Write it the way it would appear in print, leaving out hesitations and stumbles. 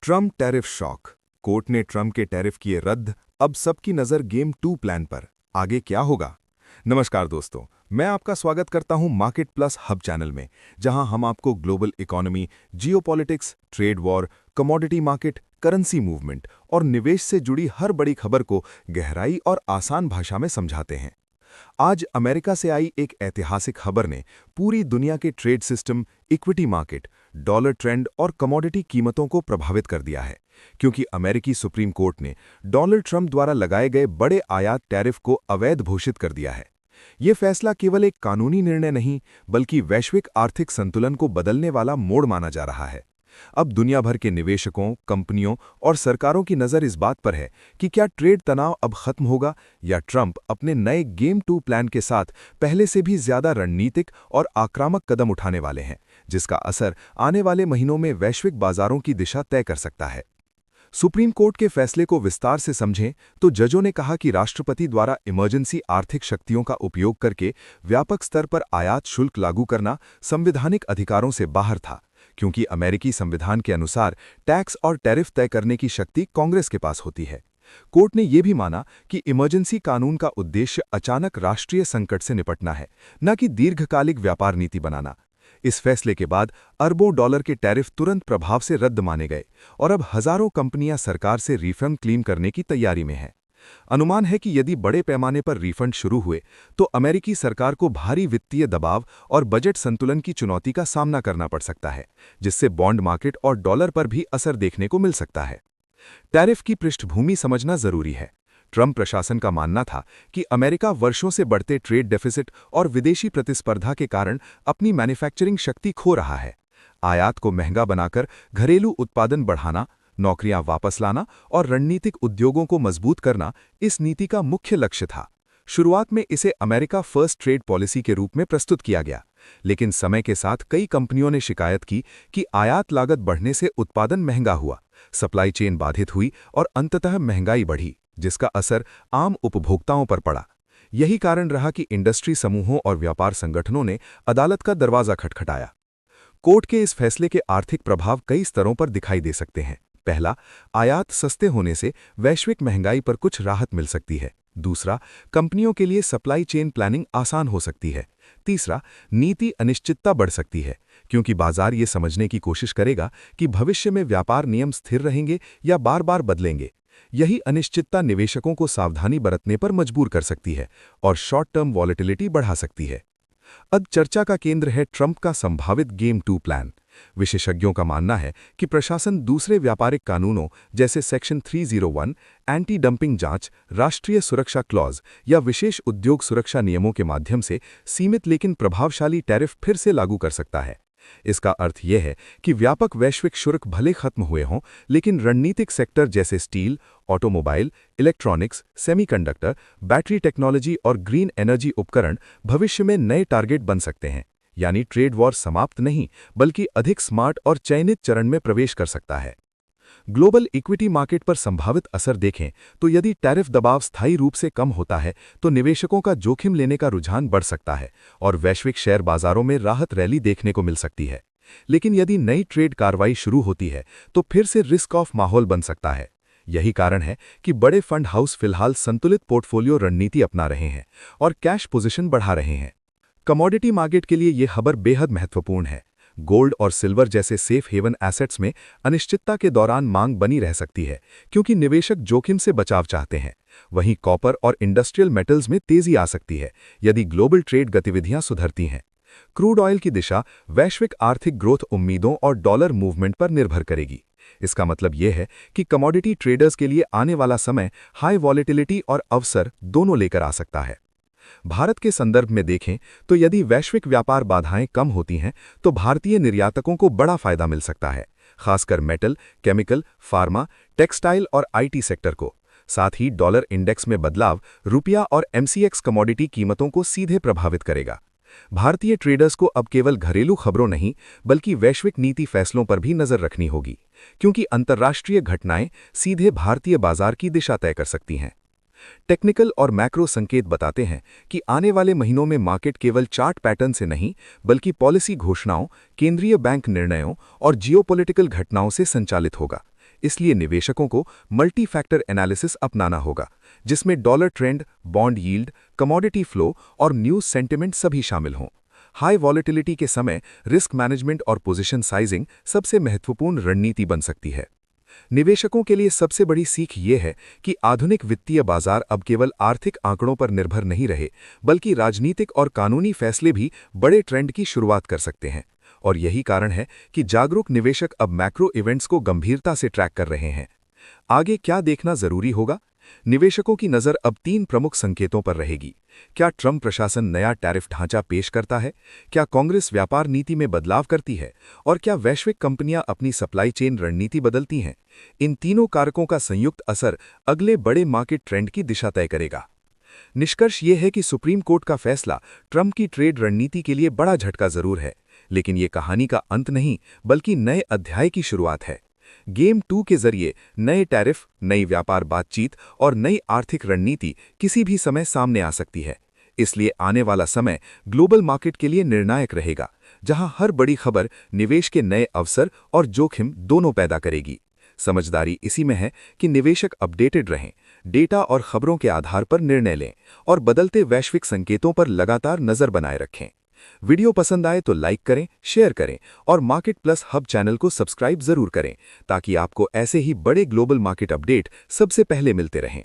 Trump tariff shock. Court ने Trump के tariff किए रद्द। अब सबकी नजर गेम 2 प्लान पर। आगे क्या होगा? नमस्कार दोस्तों, मैं आपका स्वागत करता हूं मार्केट प्लस हब चैनल में, जहां हम आपको global economy, geopolitics, trade war, commodity market, currency movement और निवेश से जुड़ी हर बड़ी खबर को गहराई और आसान भाषा में समझाते हैं। आज अमेरिका से आई एक ऐतिहासिक खबर ने पूरी दुनिया के trade system, equity market, dollar trend और कमोडिटी कीमतों को प्रभावित कर दिया है, क्योंकि अमेरिकी सुप्रीम कोर्ट ने डोनाल्ड ट्रंप द्वारा लगाए गए बड़े आयात टैरिफ को अवैध घोषित कर दिया है। ये फैसला केवल एक कानूनी निर्णय नहीं, बल्कि वैश्विक आर्थिक संतुलन को बदलने वाला मोड़ माना जा रहा है। अब दुनिया भर के निवेशकों, कंपनियों और सरकारों की नज़र इस बात पर है कि क्या ट्रेड तनाव अब खत्म होगा या ट्रंप अपने नए गेम 2 प्लान के साथ पहले से भी ज्यादा रणनीतिक और आक्रामक कदम उठाने वाले हैं, जिसका असर आने वाले महीनों में वैश्विक बाजारों की दिशा तय कर सकता है। सुप्रीम कोर्ट के फैसले को विस्तार से समझें तो जजों ने कहा कि राष्ट्रपति द्वारा इमरजेंसी आर्थिक शक्तियों का उपयोग करके व्यापक स्तर पर आयात शुल्क लागू करना संवैधानिक अधिकारों से बाहर था, क्योंकि अमेरिकी संविधान के अनुसार टैक्स और टैरिफ तय करने की शक्ति कांग्रेस के पास होती है। कोर्ट ने यह भी माना कि इमरजेंसी कानून का उद्देश्य अचानक राष्ट्रीय संकट से निपटना है, न कि दीर्घकालिक व्यापार नीति बनाना। इस फैसले के बाद अरबों डॉलर के टैरिफ तुरंत प्रभाव से रद्द माने गए और अब हजारों कंपनियां सरकार से रिफंड क्लेम करने की तैयारी में हैं। अनुमान है कि यदि बड़े पैमाने पर रिफंड शुरू हुए तो अमेरिकी सरकार को भारी वित्तीय दबाव और बजट संतुलन की चुनौती का सामना करना पड़ सकता है, जिससे बॉन्ड मार्केट और डॉलर पर भी असर देखने को मिल सकता है। टैरिफ की पृष्ठभूमि समझना जरूरी है। ट्रंप प्रशासन का मानना था कि अमेरिका वर्षों से बढ़ते ट्रेड डेफिसिट और विदेशी प्रतिस्पर्धा के कारण अपनी मैन्युफैक्चरिंग शक्ति खो रहा है। आयात को महंगा बनाकर घरेलू उत्पादन बढ़ाना, नौकरियां वापस लाना और रणनीतिक उद्योगों को मजबूत करना इस नीति का मुख्य लक्ष्य था। शुरुआत में इसे अमेरिका फर्स्ट ट्रेड पॉलिसी के रूप में प्रस्तुत किया गया, लेकिन समय के साथ कई कंपनियों ने शिकायत की कि आयात लागत बढ़ने से उत्पादन महंगा हुआ, सप्लाई चेन बाधित हुई और अंततः महंगाई बढ़ी, जिसका असर आम उपभोक्ताओं पर पड़ा। यही कारण रहा कि इंडस्ट्री समूहों और व्यापार संगठनों ने अदालत का दरवाजा खटखटाया। कोर्ट के इस फैसले के आर्थिक प्रभाव कई स्तरों पर दिखाई दे सकते हैं। पहला, आयात सस्ते होने से वैश्विक महंगाई पर कुछ राहत मिल सकती है। दूसरा, कंपनियों के लिए सप्लाई चेन प्लानिंग आसान हो सकती है। तीसरा, नीति अनिश्चितता बढ़ सकती है, क्योंकि बाजार ये समझने की कोशिश करेगा कि भविष्य में व्यापार नियम स्थिर रहेंगे या बार बार बदलेंगे। यही अनिश्चितता निवेशकों को सावधानी बरतने पर मजबूर कर सकती है और शॉर्ट टर्म वॉलेटिलिटी बढ़ा सकती है। अब चर्चा का केंद्र है ट्रंप का संभावित गेम 2 प्लान। विशेषज्ञों का मानना है कि प्रशासन दूसरे व्यापारिक कानूनों जैसे सेक्शन 301, एंटी डंपिंग जांच, राष्ट्रीय सुरक्षा क्लॉज या विशेष उद्योग सुरक्षा नियमों के माध्यम से सीमित लेकिन प्रभावशाली टैरिफ फिर से लागू कर सकता है। इसका अर्थ यह है कि व्यापक वैश्विक शुल्क भले खत्म हुए हों, लेकिन रणनीतिक सेक्टर जैसे steel, automobile, electronics, semiconductor, battery technology और ग्रीन एनर्जी उपकरण भविष्य में नए टारगेट बन सकते हैं। यानी ट्रेड वॉर समाप्त नहीं, बल्कि अधिक स्मार्ट और चयनित चरण में प्रवेश कर सकता है। ग्लोबल इक्विटी मार्केट पर संभावित असर देखें तो यदि टैरिफ दबाव स्थायी रूप से कम होता है तो निवेशकों का जोखिम लेने का रुझान बढ़ सकता है और वैश्विक शेयर बाजारों में राहत रैली देखने को मिल सकती है। लेकिन यदि नई ट्रेड कार्रवाई शुरू होती है तो फिर से रिस्क ऑफ माहौल बन सकता है। यही कारण है कि बड़े फंड हाउस फिलहाल संतुलित पोर्टफोलियो रणनीति अपना रहे हैं और कैश पोजीशन बढ़ा रहे हैं। कमोडिटी मार्केट के लिए यह खबर बेहद महत्वपूर्ण है। गोल्ड और सिल्वर जैसे सेफ हेवन एसेट्स में अनिश्चितता के दौरान मांग बनी रह सकती है, क्योंकि निवेशक जोखिम से बचाव चाहते हैं। वहीं कॉपर और इंडस्ट्रियल मेटल्स में तेजी आ सकती है यदि ग्लोबल ट्रेड गतिविधियां सुधरती हैं। क्रूड ऑयल की दिशा वैश्विक आर्थिक ग्रोथ उम्मीदों और डॉलर मूवमेंट पर निर्भर करेगी। इसका मतलब यह है कि कमोडिटी ट्रेडर्स के लिए आने वाला समय हाई वॉलेटिलिटी और अवसर दोनों लेकर आ सकता है। भारत के संदर्भ में देखें तो यदि वैश्विक व्यापार बाधाएं कम होती हैं तो भारतीय निर्यातकों को बड़ा फायदा मिल सकता है, खासकर मेटल, केमिकल, फार्मा, टेक्सटाइल और आईटी सेक्टर को। साथ ही डॉलर इंडेक्स में बदलाव रुपया और एमसीएक्स कमोडिटी कीमतों को सीधे प्रभावित करेगा। भारतीय ट्रेडर्स को अब केवल घरेलू खबरों नहीं, बल्कि वैश्विक नीति फैसलों पर भी नजर रखनी होगी, क्योंकि अंतर्राष्ट्रीय घटनाएं सीधे भारतीय बाजार की दिशा तय कर सकती हैं। टेक्निकल और मैक्रो संकेत बताते हैं कि आने वाले महीनों में मार्केट केवल चार्ट पैटर्न से नहीं, बल्कि पॉलिसी घोषणाओं, केंद्रीय बैंक निर्णयों और जियोपॉलिटिकल घटनाओं से संचालित होगा। इसलिए निवेशकों को मल्टी फैक्टर एनालिसिस अपनाना होगा, जिसमें dollar trend, bond yield, commodity flow और न्यूज सेंटिमेंट सभी शामिल हों। हाई वॉलेटिलिटी के समय रिस्क मैनेजमेंट और पोजीशन साइजिंग सबसे महत्वपूर्ण रणनीति बन सकती है। निवेशकों के लिए सबसे बड़ी सीख ये है कि आधुनिक वित्तीय बाजार अब केवल आर्थिक आंकड़ों पर निर्भर नहीं रहे, बल्कि राजनीतिक और कानूनी फैसले भी बड़े ट्रेंड की शुरुआत कर सकते हैं। और यही कारण है कि जागरूक निवेशक अब मैक्रो इवेंट्स को गंभीरता से ट्रैक कर रहे हैं। आगे क्या देखना जरूरी होगा? निवेशकों की नज़र अब 3 प्रमुख संकेतों पर रहेगी। क्या ट्रंप प्रशासन नया टैरिफ ढांचा पेश करता है? क्या कांग्रेस व्यापार नीति में बदलाव करती है? और क्या वैश्विक कंपनियां अपनी सप्लाई चेन रणनीति बदलती हैं? इन तीनों कारकों का संयुक्त असर अगले बड़े मार्केट ट्रेंड की दिशा तय करेगा। निष्कर्ष ये है कि सुप्रीम कोर्ट का फैसला ट्रंप की ट्रेड रणनीति के लिए बड़ा झटका जरूर है, लेकिन ये कहानी का अंत नहीं, बल्कि नए अध्याय की शुरुआत है। गेम 2 के जरिए नए टैरिफ, नई व्यापार बातचीत और नई आर्थिक रणनीति किसी भी समय सामने आ सकती है। इसलिए आने वाला समय ग्लोबल मार्केट के लिए निर्णायक रहेगा, जहां हर बड़ी खबर निवेश के नए अवसर और जोखिम दोनों पैदा करेगी। समझदारी इसी में है कि निवेशक अपडेटेड रहें, डेटा और खबरों के आधार पर निर्णय लें और बदलते वैश्विक संकेतों पर लगातार नजर बनाए रखें। वीडियो पसंद आए तो लाइक करें, शेयर करें और मार्केट प्लस हब चैनल को सब्सक्राइब जरूर करें, ताकि आपको ऐसे ही बड़े ग्लोबल मार्केट अपडेट सबसे पहले मिलते रहें।